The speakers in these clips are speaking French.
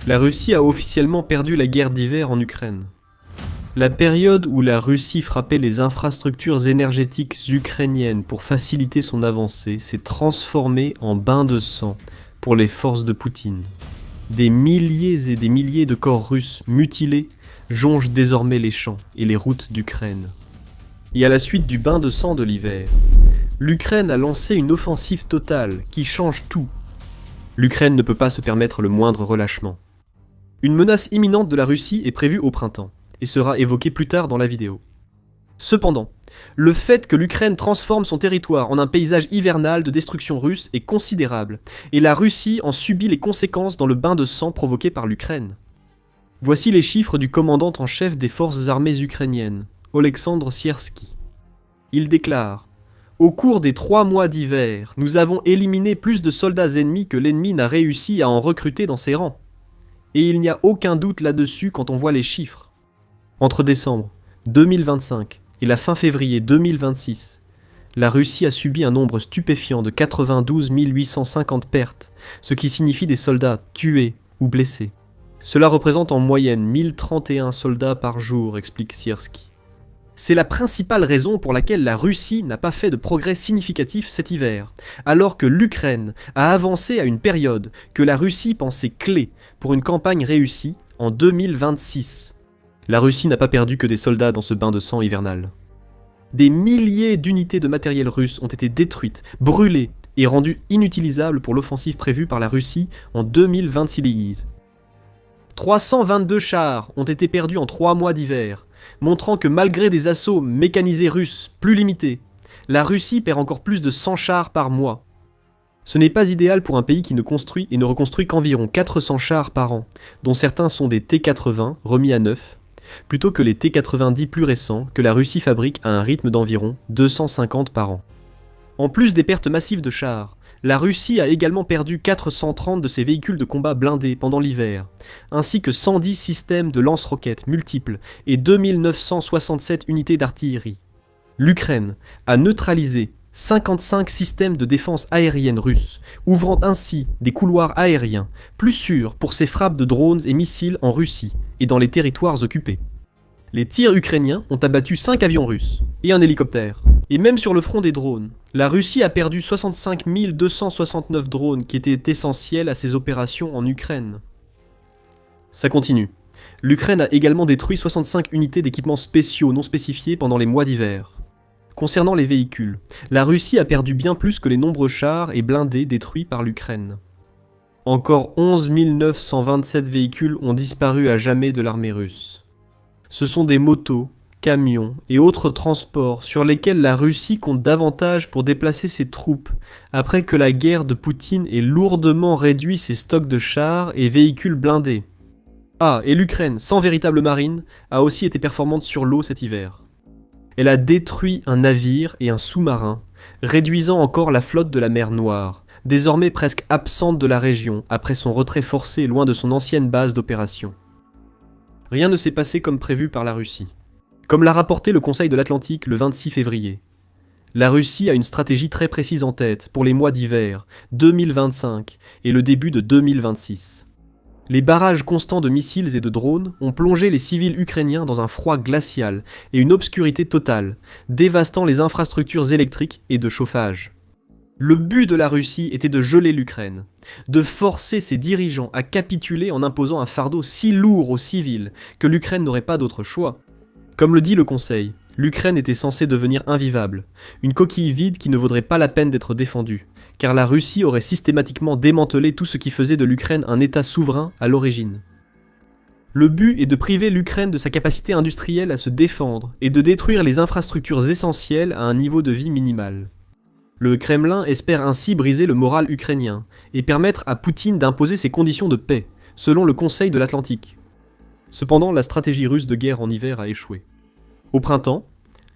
La Russie a officiellement perdu la guerre d'hiver en Ukraine. La période où la Russie frappait les infrastructures énergétiques ukrainiennes pour faciliter son avancée s'est transformée en bain de sang pour les forces de Poutine. Des milliers et des milliers de corps russes mutilés jonchent désormais les champs et les routes d'Ukraine. Et à la suite du bain de sang de l'hiver, l'Ukraine a lancé une offensive totale qui change tout. L'Ukraine ne peut pas se permettre le moindre relâchement. Une menace imminente de la Russie est prévue au printemps, et sera évoquée plus tard dans la vidéo. Cependant, le fait que l'Ukraine transforme son territoire en un paysage hivernal de destruction russe est considérable, et la Russie en subit les conséquences dans le bain de sang provoqué par l'Ukraine. Voici les chiffres du commandant en chef des forces armées ukrainiennes, Oleksandr Siersky. Il déclare « Au cours des 3 mois d'hiver, nous avons éliminé plus de soldats ennemis que l'ennemi n'a réussi à en recruter dans ses rangs. Et il n'y a aucun doute là-dessus quand on voit les chiffres. Entre décembre 2025 et la fin février 2026, la Russie a subi un nombre stupéfiant de 92 850 pertes, ce qui signifie des soldats tués ou blessés. Cela représente en moyenne 1031 soldats par jour, explique Siersky. C'est la principale raison pour laquelle la Russie n'a pas fait de progrès significatif cet hiver, alors que l'Ukraine a avancé à une période que la Russie pensait clé pour une campagne réussie en 2026. La Russie n'a pas perdu que des soldats dans ce bain de sang hivernal. Des milliers d'unités de matériel russe ont été détruites, brûlées et rendues inutilisables pour l'offensive prévue par la Russie en 2026. 322 chars ont été perdus en 3 mois d'hiver, montrant que malgré des assauts mécanisés russes plus limités, la Russie perd encore plus de 100 chars par mois. Ce n'est pas idéal pour un pays qui ne construit et ne reconstruit qu'environ 400 chars par an, dont certains sont des T-80 remis à neuf, plutôt que les T-90 plus récents que la Russie fabrique à un rythme d'environ 250 par an. En plus des pertes massives de chars, la Russie a également perdu 430 de ses véhicules de combat blindés pendant l'hiver, ainsi que 110 systèmes de lance-roquettes multiples et 2967 unités d'artillerie. L'Ukraine a neutralisé 55 systèmes de défense aérienne russes, ouvrant ainsi des couloirs aériens plus sûrs pour ses frappes de drones et missiles en Russie et dans les territoires occupés. Les tirs ukrainiens ont abattu 5 avions russes et un hélicoptère. Et même sur le front des drones, la Russie a perdu 65 269 drones qui étaient essentiels à ses opérations en Ukraine. Ça continue. L'Ukraine a également détruit 65 unités d'équipements spéciaux non spécifiés pendant les mois d'hiver. Concernant les véhicules, la Russie a perdu bien plus que les nombreux chars et blindés détruits par l'Ukraine. Encore 11 927 véhicules ont disparu à jamais de l'armée russe. Ce sont des motos, camions et autres transports sur lesquels la Russie compte davantage pour déplacer ses troupes, après que la guerre de Poutine ait lourdement réduit ses stocks de chars et véhicules blindés. Ah, et l'Ukraine, sans véritable marine, a aussi été performante sur l'eau cet hiver. Elle a détruit un navire et un sous-marin, réduisant encore la flotte de la mer Noire, désormais presque absente de la région après son retrait forcé loin de son ancienne base d'opération. Rien ne s'est passé comme prévu par la Russie. Comme l'a rapporté le Conseil de l'Atlantique le 26 février, la Russie a une stratégie très précise en tête pour les mois d'hiver 2025 et le début de 2026. Les barrages constants de missiles et de drones ont plongé les civils ukrainiens dans un froid glacial et une obscurité totale, dévastant les infrastructures électriques et de chauffage. Le but de la Russie était de geler l'Ukraine, de forcer ses dirigeants à capituler en imposant un fardeau si lourd aux civils que l'Ukraine n'aurait pas d'autre choix. Comme le dit le Conseil, l'Ukraine était censée devenir invivable, une coquille vide qui ne vaudrait pas la peine d'être défendue, car la Russie aurait systématiquement démantelé tout ce qui faisait de l'Ukraine un État souverain à l'origine. Le but est de priver l'Ukraine de sa capacité industrielle à se défendre et de détruire les infrastructures essentielles à un niveau de vie minimal. Le Kremlin espère ainsi briser le moral ukrainien et permettre à Poutine d'imposer ses conditions de paix, selon le Conseil de l'Atlantique. Cependant, la stratégie russe de guerre en hiver a échoué. Au printemps,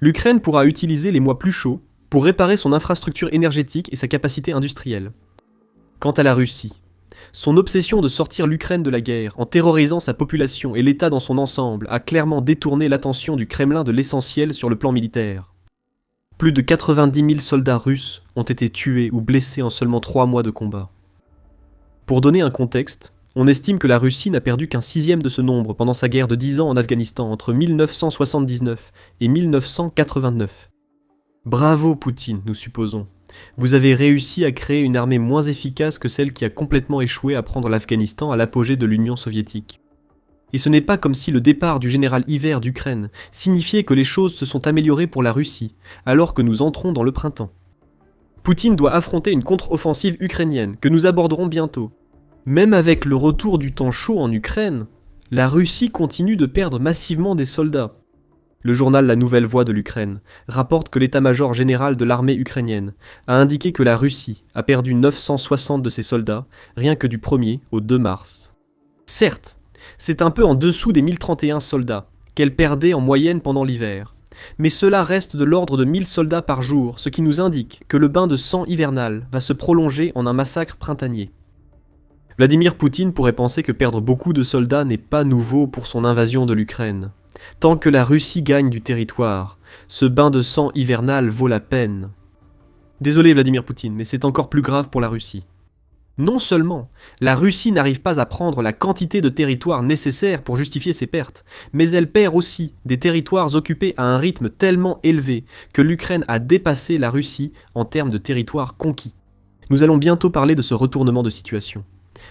l'Ukraine pourra utiliser les mois plus chauds pour réparer son infrastructure énergétique et sa capacité industrielle. Quant à la Russie, son obsession de sortir l'Ukraine de la guerre en terrorisant sa population et l'État dans son ensemble a clairement détourné l'attention du Kremlin de l'essentiel sur le plan militaire. Plus de 90 000 soldats russes ont été tués ou blessés en seulement 3 mois de combat. Pour donner un contexte, On estime que la Russie n'a perdu qu'un sixième de ce nombre pendant sa guerre de 10 ans en Afghanistan entre 1979 et 1989. Bravo Poutine, nous supposons. Vous avez réussi à créer une armée moins efficace que celle qui a complètement échoué à prendre l'Afghanistan à l'apogée de l'Union soviétique. Et ce n'est pas comme si le départ du général Hiver d'Ukraine signifiait que les choses se sont améliorées pour la Russie, alors que nous entrons dans le printemps. Poutine doit affronter une contre-offensive ukrainienne que nous aborderons bientôt. Même avec le retour du temps chaud en Ukraine, la Russie continue de perdre massivement des soldats. Le journal La Nouvelle Voix de l'Ukraine rapporte que l'état-major général de l'armée ukrainienne a indiqué que la Russie a perdu 960 de ses soldats, rien que du 1er au 2 mars. Certes, c'est un peu en dessous des 1031 soldats qu'elle perdait en moyenne pendant l'hiver, mais cela reste de l'ordre de 1000 soldats par jour, ce qui nous indique que le bain de sang hivernal va se prolonger en un massacre printanier. Vladimir Poutine pourrait penser que perdre beaucoup de soldats n'est pas nouveau pour son invasion de l'Ukraine. Tant que la Russie gagne du territoire, ce bain de sang hivernal vaut la peine. Désolé Vladimir Poutine, mais c'est encore plus grave pour la Russie. Non seulement la Russie n'arrive pas à prendre la quantité de territoire nécessaire pour justifier ses pertes, mais elle perd aussi des territoires occupés à un rythme tellement élevé que l'Ukraine a dépassé la Russie en termes de territoires conquis. Nous allons bientôt parler de ce retournement de situation.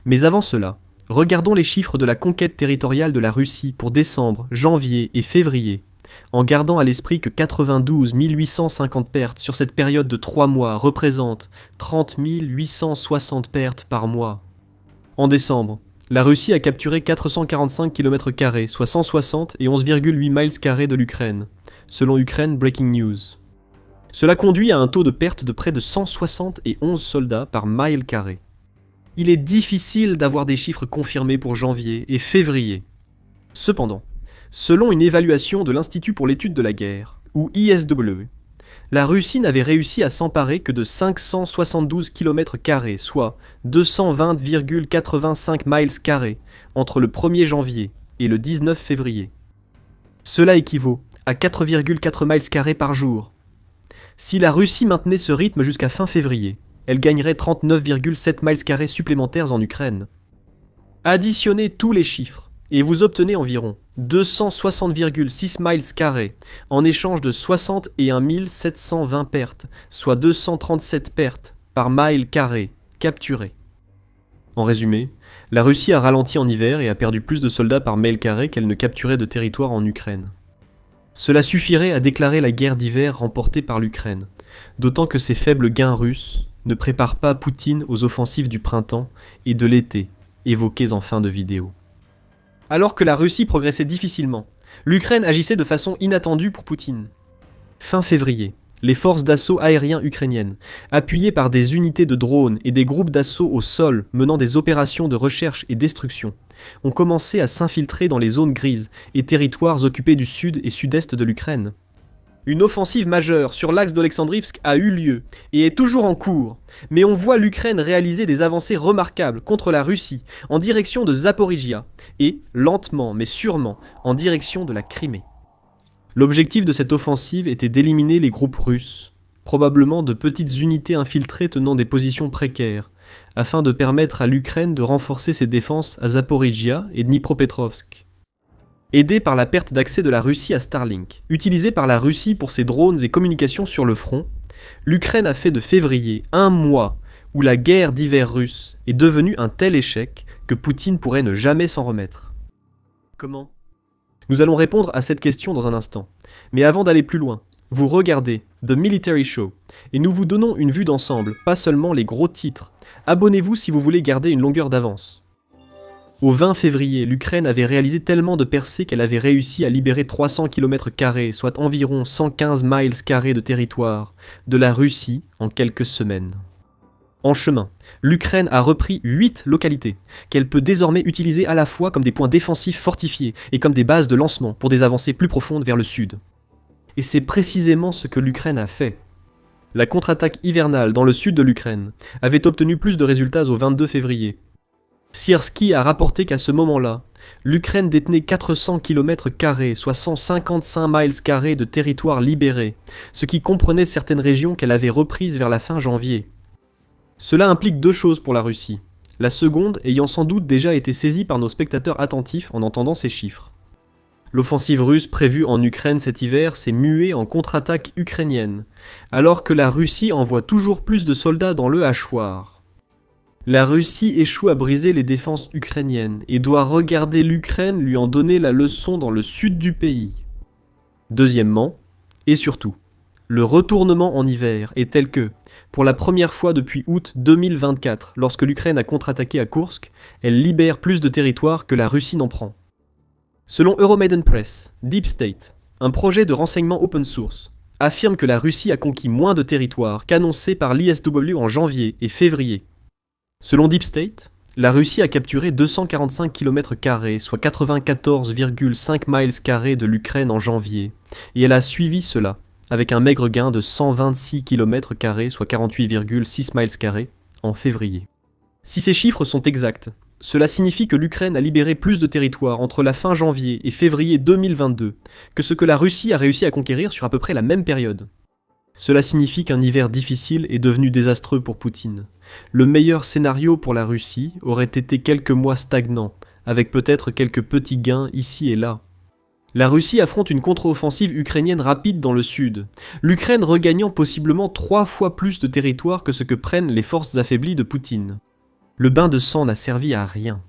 Mais avant cela, regardons les chiffres de la conquête territoriale de la Russie pour décembre, janvier et février, en gardant à l'esprit que 92 850 pertes sur cette période de 3 mois représentent 30 860 pertes par mois. En décembre, la Russie a capturé 445 km², soit 160 et 11,8 miles² de l'Ukraine, selon Ukraine Breaking News. Cela conduit à un taux de perte de près de 171 soldats par mile carré. Il est difficile d'avoir des chiffres confirmés pour janvier et février. Cependant, selon une évaluation de l'Institut pour l'étude de la guerre, ou ISW, la Russie n'avait réussi à s'emparer que de 572 km², soit 220,85 miles², entre le 1er janvier et le 19 février. Cela équivaut à 4,4 miles² par jour. Si la Russie maintenait ce rythme jusqu'à fin février, elle gagnerait 39,7 miles² supplémentaires en Ukraine. Additionnez tous les chiffres, et vous obtenez environ 260,6 miles² en échange de 61 720 pertes, soit 237 pertes par mile² capturées. En résumé, la Russie a ralenti en hiver et a perdu plus de soldats par mile² qu'elle ne capturait de territoire en Ukraine. Cela suffirait à déclarer la guerre d'hiver remportée par l'Ukraine, d'autant que ces faibles gains russes ne préparent pas Poutine aux offensives du printemps et de l'été, évoquées en fin de vidéo. Alors que la Russie progressait difficilement, l'Ukraine agissait de façon inattendue pour Poutine. Fin février, les forces d'assaut aériens ukrainiennes, appuyées par des unités de drones et des groupes d'assaut au sol menant des opérations de recherche et destruction, ont commencé à s'infiltrer dans les zones grises et territoires occupés du sud et sud-est de l'Ukraine. Une offensive majeure sur l'axe d'Oleksandrivsk a eu lieu et est toujours en cours, mais on voit l'Ukraine réaliser des avancées remarquables contre la Russie en direction de Zaporijia et, lentement mais sûrement, en direction de la Crimée. L'objectif de cette offensive était d'éliminer les groupes russes, probablement de petites unités infiltrées tenant des positions précaires, afin de permettre à l'Ukraine de renforcer ses défenses à Zaporijia et Dnipropetrovsk. Aidé par la perte d'accès de la Russie à Starlink, utilisé par la Russie pour ses drones et communications sur le front, l'Ukraine a fait de février un mois où la guerre d'hiver russe est devenue un tel échec que Poutine pourrait ne jamais s'en remettre. Comment ? Nous allons répondre à cette question dans un instant. Mais avant d'aller plus loin, vous regardez The Military Show et nous vous donnons une vue d'ensemble, pas seulement les gros titres. Abonnez-vous si vous voulez garder une longueur d'avance. Au 20 février, l'Ukraine avait réalisé tellement de percées qu'elle avait réussi à libérer 300 km², soit environ 115 miles² de territoire, de la Russie en quelques semaines. En chemin, l'Ukraine a repris 8 localités, qu'elle peut désormais utiliser à la fois comme des points défensifs fortifiés et comme des bases de lancement pour des avancées plus profondes vers le sud. Et c'est précisément ce que l'Ukraine a fait. La contre-attaque hivernale dans le sud de l'Ukraine avait obtenu plus de résultats au 22 février. Siersky a rapporté qu'à ce moment-là, l'Ukraine détenait 400 km², soit 155 miles² de territoire libéré, ce qui comprenait certaines régions qu'elle avait reprises vers la fin janvier. Cela implique deux choses pour la Russie. la seconde ayant sans doute déjà été saisie par nos spectateurs attentifs en entendant ces chiffres. L'offensive russe prévue en Ukraine cet hiver s'est muée en contre-attaque ukrainienne, alors que la Russie envoie toujours plus de soldats dans le hachoir. La Russie échoue à briser les défenses ukrainiennes et doit regarder l'Ukraine lui en donner la leçon dans le sud du pays. Deuxièmement, et surtout, le retournement en hiver est tel que, pour la première fois depuis août 2024, lorsque l'Ukraine a contre-attaqué à Koursk, elle libère plus de territoire que la Russie n'en prend. Selon Euromaidan Press, Deep State, un projet de renseignement open source, affirme que la Russie a conquis moins de territoire qu'annoncé par l'ISW en janvier et février. Selon Deep State, la Russie a capturé 245 km², soit 94,5 miles² de l'Ukraine en janvier, et elle a suivi cela, avec un maigre gain de 126 km², soit 48,6 miles², en février. Si ces chiffres sont exacts, cela signifie que l'Ukraine a libéré plus de territoire entre la fin janvier et février 2022 que ce que la Russie a réussi à conquérir sur à peu près la même période. Cela signifie qu'un hiver difficile est devenu désastreux pour Poutine. Le meilleur scénario pour la Russie aurait été quelques mois stagnants, avec peut-être quelques petits gains ici et là. La Russie affronte une contre-offensive ukrainienne rapide dans le sud, l'Ukraine regagnant possiblement 3 fois plus de territoire que ce que prennent les forces affaiblies de Poutine. Le bain de sang n'a servi à rien.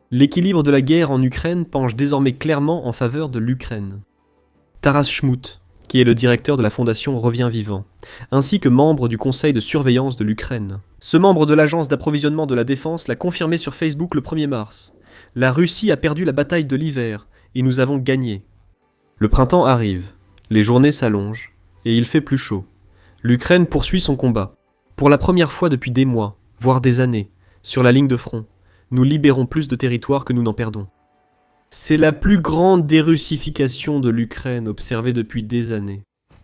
L'équilibre de la guerre en Ukraine penche désormais clairement en faveur de l'Ukraine. Taras Chmut, qui est le directeur de la fondation Reviens Vivant, ainsi que membre du conseil de surveillance de l'Ukraine. Ce membre de l'agence d'approvisionnement de la défense l'a confirmé sur Facebook le 1er mars. La Russie a perdu la bataille de l'hiver, et nous avons gagné. Le printemps arrive, les journées s'allongent, et il fait plus chaud. L'Ukraine poursuit son combat. Pour la première fois depuis des mois, voire des années, sur la ligne de front, nous libérons plus de territoire que nous n'en perdons. C'est la plus grande dérussification de l'Ukraine observée depuis des années.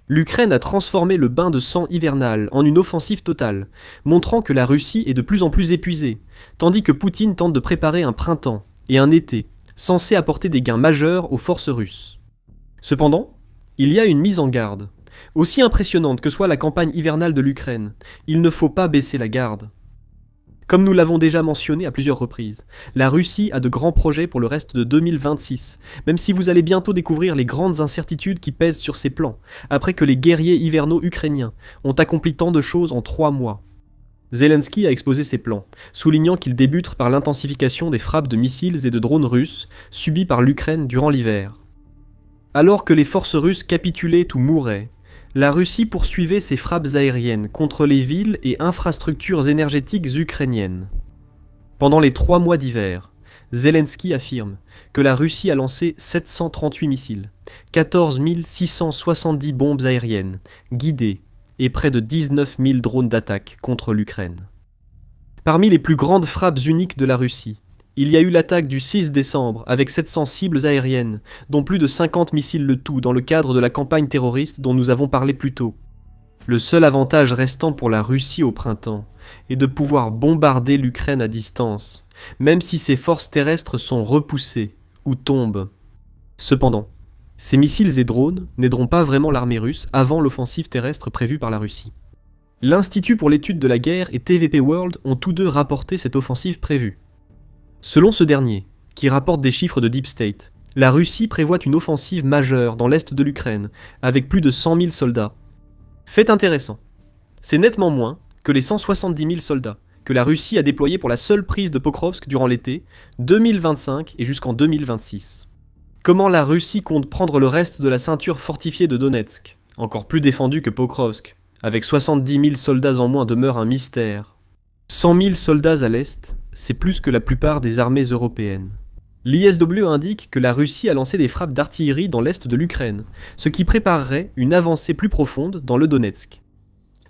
L'Ukraine a transformé le bain de sang hivernal en une offensive totale, montrant que la Russie est de plus en plus épuisée, tandis que Poutine tente de préparer un printemps et un été, censés apporter des gains majeurs aux forces russes. Cependant, il y a une mise en garde. Aussi impressionnante que soit la campagne hivernale de l'Ukraine, il ne faut pas baisser la garde. Comme nous l'avons déjà mentionné à plusieurs reprises, la Russie a de grands projets pour le reste de 2026, même si vous allez bientôt découvrir les grandes incertitudes qui pèsent sur ses plans, après que les guerriers hivernaux ukrainiens ont accompli tant de choses en 3 mois. Zelensky a exposé ses plans, soulignant qu'ils débutent par l'intensification des frappes de missiles et de drones russes subies par l'Ukraine durant l'hiver. Alors que les forces russes capitulaient ou mouraient, la Russie poursuivait ses frappes aériennes contre les villes et infrastructures énergétiques ukrainiennes. Pendant les 3 mois d'hiver, Zelensky affirme que la Russie a lancé 738 missiles, 14 670 bombes aériennes, guidées, et près de 19 000 drones d'attaque contre l'Ukraine. Parmi les plus grandes frappes uniques de la Russie, il y a eu l'attaque du 6 décembre avec 700 cibles aériennes, dont plus de 50 missiles le tout dans le cadre de la campagne terroriste dont nous avons parlé plus tôt. Le seul avantage restant pour la Russie au printemps est de pouvoir bombarder l'Ukraine à distance, même si ses forces terrestres sont repoussées ou tombent. Cependant, ces missiles et drones n'aideront pas vraiment l'armée russe avant l'offensive terrestre prévue par la Russie. L'Institut pour l'étude de la guerre et TVP World ont tous deux rapporté cette offensive prévue. Selon ce dernier, qui rapporte des chiffres de Deep State, la Russie prévoit une offensive majeure dans l'est de l'Ukraine, avec plus de 100 000 soldats. Fait intéressant, c'est nettement moins que les 170 000 soldats que la Russie a déployés pour la seule prise de Pokrovsk durant l'été 2025 et jusqu'en 2026. Comment la Russie compte prendre le reste de la ceinture fortifiée de Donetsk, encore plus défendue que Pokrovsk, avec 70 000 soldats en moins demeure un mystère. 100 000 soldats à l'est, c'est plus que la plupart des armées européennes. L'ISW indique que la Russie a lancé des frappes d'artillerie dans l'est de l'Ukraine, ce qui préparerait une avancée plus profonde dans le Donetsk.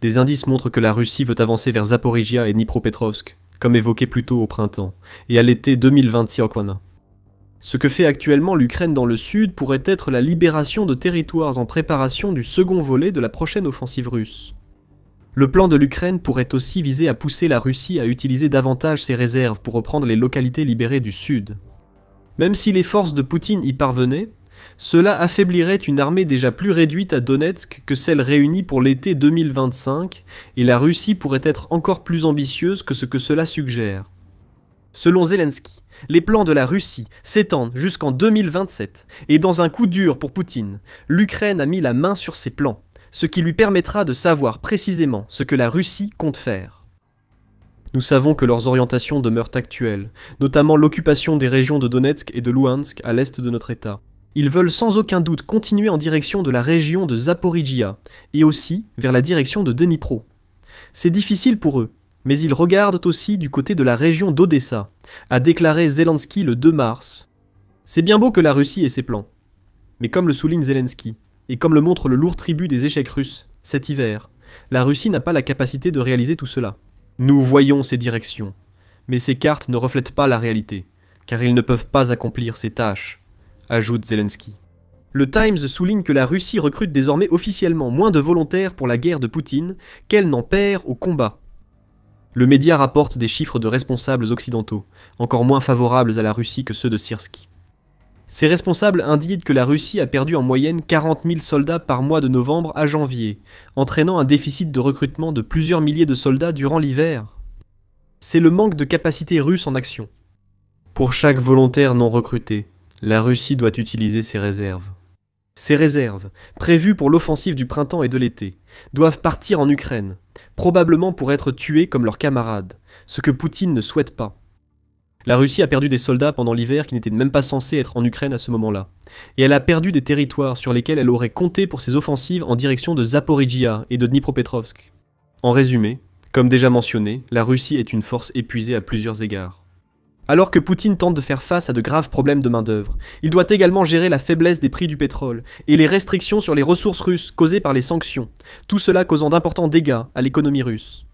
Des indices montrent que la Russie veut avancer vers Zaporizhia et Dnipropetrovsk, comme évoqué plus tôt au printemps, et à l'été 2026. Ce que fait actuellement l'Ukraine dans le sud pourrait être la libération de territoires en préparation du second volet de la prochaine offensive russe. Le plan de l'Ukraine pourrait aussi viser à pousser la Russie à utiliser davantage ses réserves pour reprendre les localités libérées du sud. Même si les forces de Poutine y parvenaient, cela affaiblirait une armée déjà plus réduite à Donetsk que celle réunie pour l'été 2025, et la Russie pourrait être encore plus ambitieuse que ce que cela suggère. Selon Zelensky, les plans de la Russie s'étendent jusqu'en 2027, et dans un coup dur pour Poutine, l'Ukraine a mis la main sur ses plans, ce qui lui permettra de savoir précisément ce que la Russie compte faire. Nous savons que leurs orientations demeurent actuelles, notamment l'occupation des régions de Donetsk et de Louhansk à l'est de notre État. Ils veulent sans aucun doute continuer en direction de la région de Zaporijia, et aussi vers la direction de Dnipro. C'est difficile pour eux, mais ils regardent aussi du côté de la région d'Odessa, a déclaré Zelensky le 2 mars. C'est bien beau que la Russie ait ses plans. Mais comme le souligne Zelensky, et comme le montre le lourd tribut des échecs russes, cet hiver, la Russie n'a pas la capacité de réaliser tout cela. Nous voyons ces directions, mais ces cartes ne reflètent pas la réalité, car ils ne peuvent pas accomplir ces tâches, ajoute Zelensky. Le Times souligne que la Russie recrute désormais officiellement moins de volontaires pour la guerre de Poutine qu'elle n'en perd au combat. Le média rapporte des chiffres de responsables occidentaux, encore moins favorables à la Russie que ceux de Syrski. Ces responsables indiquent que la Russie a perdu en moyenne 40 000 soldats par mois de novembre à janvier, entraînant un déficit de recrutement de plusieurs milliers de soldats durant l'hiver. C'est le manque de capacité russe en action. Pour chaque volontaire non recruté, la Russie doit utiliser ses réserves. Ces réserves, prévues pour l'offensive du printemps et de l'été, doivent partir en Ukraine, probablement pour être tués comme leurs camarades, ce que Poutine ne souhaite pas. La Russie a perdu des soldats pendant l'hiver qui n'étaient même pas censés être en Ukraine à ce moment-là, et elle a perdu des territoires sur lesquels elle aurait compté pour ses offensives en direction de Zaporijia et de Dnipropetrovsk. En résumé, comme déjà mentionné, la Russie est une force épuisée à plusieurs égards. Alors que Poutine tente de faire face à de graves problèmes de main-d'œuvre, il doit également gérer la faiblesse des prix du pétrole et les restrictions sur les ressources russes causées par les sanctions, tout cela causant d'importants dégâts à l'économie russe.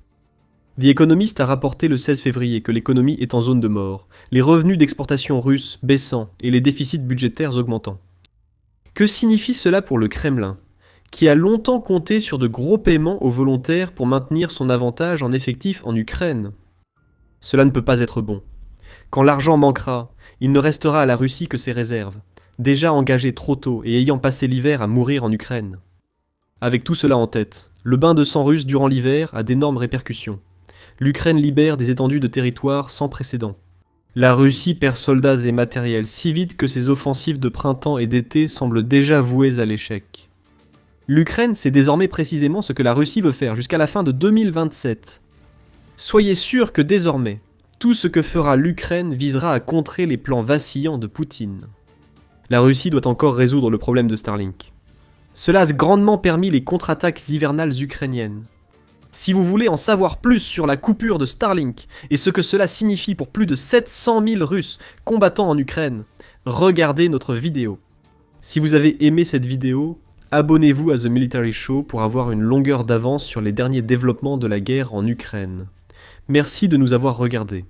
The Economist a rapporté le 16 février que l'économie est en zone de mort, les revenus d'exportation russes baissant et les déficits budgétaires augmentant. Que signifie cela pour le Kremlin, qui a longtemps compté sur de gros paiements aux volontaires pour maintenir son avantage en effectif en Ukraine ? Cela ne peut pas être bon. Quand l'argent manquera, il ne restera à la Russie que ses réserves, déjà engagées trop tôt et ayant passé l'hiver à mourir en Ukraine. Avec tout cela en tête, le bain de sang russe durant l'hiver a d'énormes répercussions. L'Ukraine libère des étendues de territoire sans précédent. La Russie perd soldats et matériel si vite que ses offensives de printemps et d'été semblent déjà vouées à l'échec. L'Ukraine sait désormais précisément ce que la Russie veut faire jusqu'à la fin de 2027. Soyez sûr que désormais, tout ce que fera l'Ukraine visera à contrer les plans vacillants de Poutine. La Russie doit encore résoudre le problème de Starlink. Cela a grandement permis les contre-attaques hivernales ukrainiennes. Si vous voulez en savoir plus sur la coupure de Starlink et ce que cela signifie pour plus de 700 000 Russes combattant en Ukraine, regardez notre vidéo. Si vous avez aimé cette vidéo, abonnez-vous à The Military Show pour avoir une longueur d'avance sur les derniers développements de la guerre en Ukraine. Merci de nous avoir regardés.